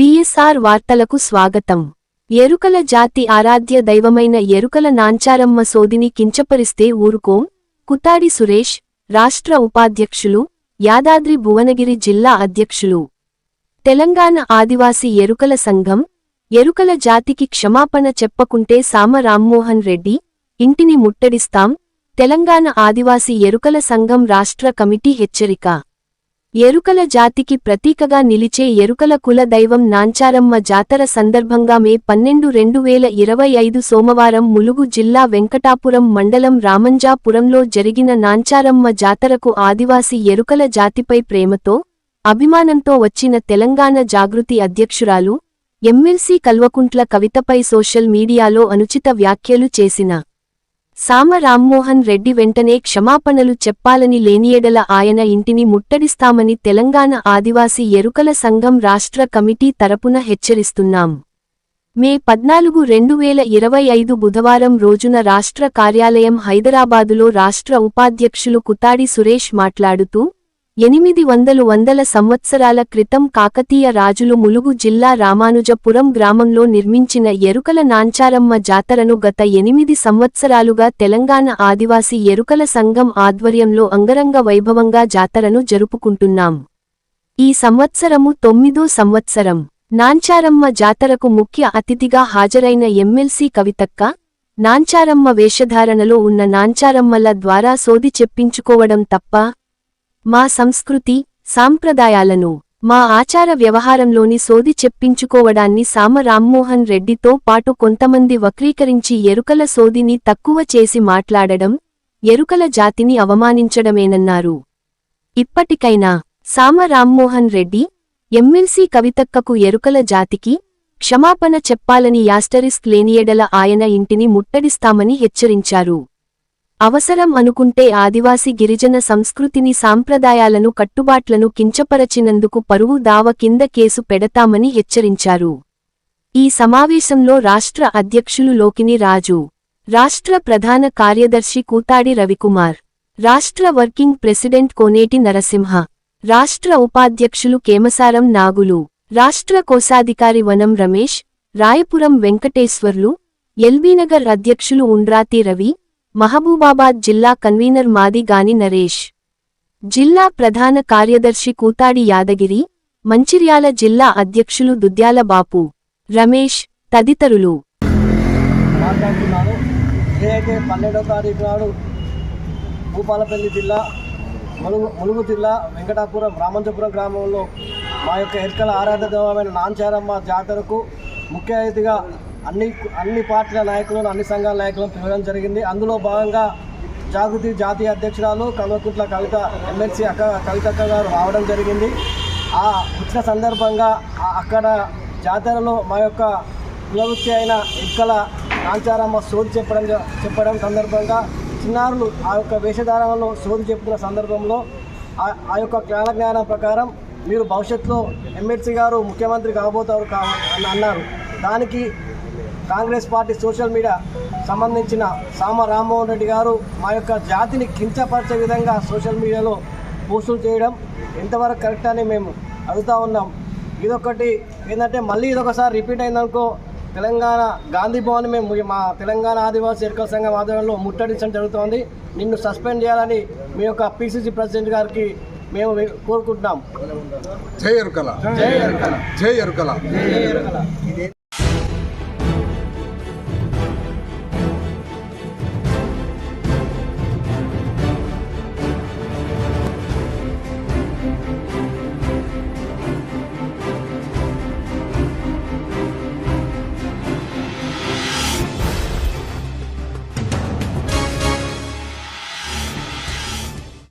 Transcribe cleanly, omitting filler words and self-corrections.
BSR వార్తలకు స్వాగతం. ఎరుకల జాతి ఆరాధ్య దైవమైన ఎరుకల నాంచారమ్మ సోదిని కించపరిస్తే ఊరుకోం. కుతాడి సురేష్, రాష్ట్ర ఉపాధ్యక్షులు, యాదాద్రి భువనగిరి జిల్లా అధ్యక్షులు. తెలంగాణ ఆదివాసీ ఎరుకల సంఘం, ఎరుకల జాతికి క్షమాపణ చెప్పకుంటే సామ రామ్మోహన్ రెడ్డి ఇంటిని ముట్టడిస్తాం. తెలంగాణ ఆదివాసీ ఎరుకల సంఘం రాష్ట్ర కమిటీ హెచ్చరిక. ఎరుకల జాతికి ప్రతీకగా నిలిచే ఎరుకల కుల దైవం నాంచారమ్మ జాతర సందర్భంగా మే 12, 2025 సోమవారం ములుగు జిల్లా వెంకటాపురం మండలం రామంజాపురంలో జరిగిన నాంచారమ్మ జాతరకు ఆదివాసీ ఎరుకల జాతిపై ప్రేమతో, అభిమానంతో వచ్చిన తెలంగాణ జాగృతి అధ్యక్షురాలు, ఎమ్మెల్సీ కల్వకుంట్ల కవితపై సోషల్ మీడియాలో అనుచిత వ్యాఖ్యలు చేసిన సామ రామ్మోహన్ రెడ్డి వెంటనే క్షమాపణలు చెప్పాలని, లేనియెడల ఆయన ఇంటిని ముట్టడిస్తామని తెలంగాణ ఆదివాసీ ఎరుకల సంఘం రాష్ట్ర కమిటీ తరపున హెచ్చరిస్తున్నాం. మే 14, 2025 బుధవారం రోజున రాష్ట్ర కార్యాలయం హైదరాబాదులో రాష్ట్ర ఉపాధ్యక్షులు కుతాడి సురేష్ మాట్లాడుతూ, 800 సంవత్సరాల క్రితం కాకతీయ రాజులు ములుగు జిల్లా రామానుజపురం గ్రామంలో నిర్మించిన ఎరుకల నాంచారమ్మ జాతరను గత 8 సంవత్సరాలుగా తెలంగాణ ఆదివాసీ ఎరుకల సంఘం ఆధ్వర్యంలో అంగరంగ వైభవంగా జాతరను జరుపుకుంటున్నాం. ఈ సంవత్సరము 9వ సంవత్సరం. నాంచారమ్మ జాతరకు ముఖ్య అతిథిగా హాజరైన ఎమ్మెల్సీ కవితక్క, నాంచారమ్మ వేషధారణలో ఉన్న నాంచారమ్మల ద్వారా సోది చెప్పించుకోవడం తప్ప, మా సంస్కృతి, సాంప్రదాయాలను, మా ఆచార వ్యవహారంలోని సోది చెప్పించుకోవడాన్ని సామ రామ్మోహన్ రెడ్డితో పాటు కొంతమంది వక్రీకరించి ఎరుకల సోదిని తక్కువ చేసి మాట్లాడడం, ఎరుకల జాతిని అవమానించడమేనన్నారు. ఇప్పటికైనా సామ రామ్మోహన్ రెడ్డి, ఎమ్మెల్సీ కవితక్కకు ఎరుకల జాతికి క్షమాపణ చెప్పాలని, లేనియెడల ఆయన ఇంటిని ముట్టడిస్తామని హెచ్చరించారు. అవసరం అనుకుంటే ఆదివాసీ గిరిజన సంస్కృతిని, సాంప్రదాయాలను, కట్టుబాట్లను కించపరచినందుకు పరువు దావ కింద కేసు పెడతామని హెచ్చరించారు. ఈ సమావేశంలో రాష్ట్ర అధ్యక్షులు లోకిని రాజు, రాష్ట్ర ప్రధాన కార్యదర్శి కూతాడి రవికుమార్, రాష్ట్ర వర్కింగ్ ప్రెసిడెంట్ కోనేటి నరసింహ, రాష్ట్ర ఉపాధ్యక్షులు కేమసారం నాగులు, రాష్ట్ర కోశాధికారి వనం రమేష్, రాయపురం వెంకటేశ్వర్లు, ఎల్బీనగర్ అధ్యక్షులు ఉండ్రాతి రవి, మహబూబాబాద్ జిల్లా కన్వీనర్ మాది గాని నరేష్, జిల్లా ప్రధాన కార్యదర్శి కూతాడి యాదగిరి, మంచిర్యాల జిల్లా అధ్యక్షులు దుద్యాల బాపు, రమేష్ తదితరులు. ఏదైతే 12వ తారీఖు నాడు భూపాలపల్లి జిల్లా ములుగు జిల్లా వెంకటాపురం రామంజపురం గ్రామంలో మా యొక్క ఎరుకల ఆరాధన దైవమైన నాంచారమ్మ జాతరకు ముఖ్య అతిథిగా అన్ని పార్టీల నాయకులను, అన్ని సంఘాల నాయకులను పిలవడం జరిగింది. అందులో భాగంగా జాగృతి జాతీయ అధ్యక్షురాలు కల్వకుంట్ల కవిత, ఎమ్మెల్సీ కవితక్క గారు రావడం జరిగింది. ఆ వచ్చిన సందర్భంగా అక్కడ జాతరలో మా యొక్క కులవృత్తి అయిన ఎరుకల నాంచారమ్మ సోది చెప్పడం సందర్భంగా చిన్నారులు ఆ యొక్క వేషధారణలో సోది చెప్పుకున్న సందర్భంలో ఆ యొక్క జ్ఞానం ప్రకారం మీరు భవిష్యత్తులో ఎమ్మెల్సీ గారు ముఖ్యమంత్రి కాబోతారు అని అన్నారు. దానికి కాంగ్రెస్ పార్టీ సోషల్ మీడియా సంబంధించిన సామ రామ్మోహన్ రెడ్డి గారు మా యొక్క జాతిని కించపరిచే విధంగా సోషల్ మీడియాలో పోస్టులు చేయడం ఎంతవరకు కరెక్ట్ అని మేము అడుగుతూ ఉన్నాం. ఇదొకటి ఏంటంటే మళ్ళీ ఇదొకసారి రిపీట్ అయిందనుకో తెలంగాణ గాంధీ భవన్ మేము మా తెలంగాణ ఆదివాసీ ఎరుకల సంఘం ఆధ్వర్యంలో ముట్టడించడం జరుగుతోంది. నిన్ను సస్పెండ్ చేయాలని మీ యొక్క పిసిసి ప్రెసిడెంట్ గారికి మేము కోరుకుంటున్నాం. జై ఎరుకల, జై ఎరుకల, జై ఎరుకల.